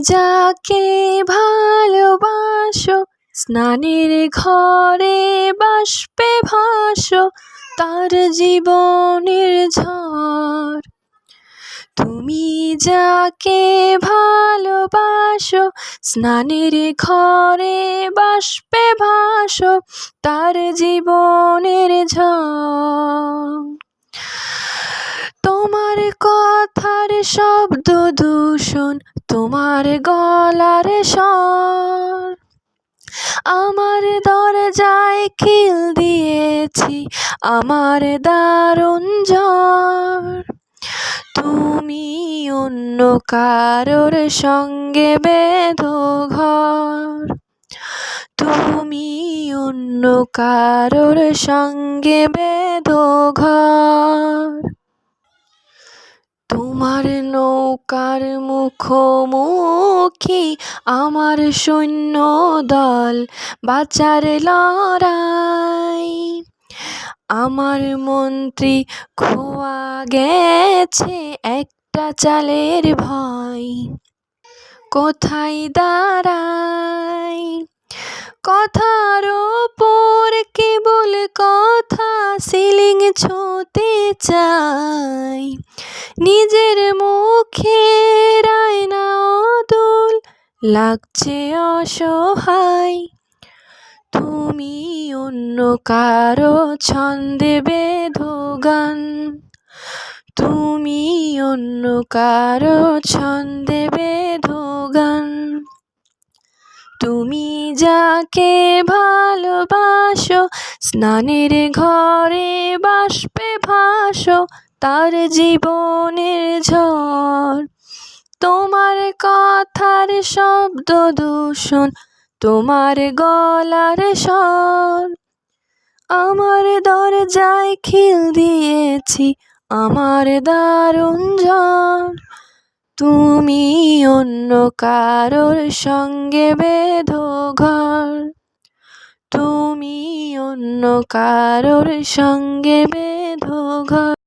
যাকে ভালোবাসো স্নানের ঘরে বাষ্পে ভাসো তার জীবনের ঝড়। তুমি যাকে ভালোবাসো স্নানের ঘরে বাষ্পে ভাসো তার জীবনের ঝড়। তোমার কথার শব্দ দূষণ, তোমার গলার স্বর, আমার দরজায় খিল দিয়েছি আমার দারুণ জ্বর। তুমি অন্য কারোর সঙ্গে বেঁধো ঘর, তুমি অন্য কারোর সঙ্গে বেঁধো ঘর। তোমার নৌকার মুখোমুখি আমার সৈন্য দল, বাঁচার লড়াই। আমার মন্ত্রী খোয়া গেছে একটা চালের ভয়, কোথায় দাঁড়াই? কথার ওপর কেবল কথা সিলিং ছুঁতে চাই, নিজের মুখে আয়না অদল লাগছে অসহায়। তুমি অন্য কারো ছন্দে বেঁধো গান, তুমি অন্য কারো ছন্দে বেঁধো গান। তুমি যাকে ভালোবাসো স্নানের ঘরে বাষ্পে ভাসো তার জীবনের ঝড়। তোমার কথার শব্দ দূষণ, তোমার গলার স্বর, আমার দরজায় খিল দিয়েছি আমার দারুণ ঝড়। তুমি অন্য কারোর সঙ্গে বেঁধো ঘর, তুমি অন্য কারোর সঙ্গে বেঁধো ঘর।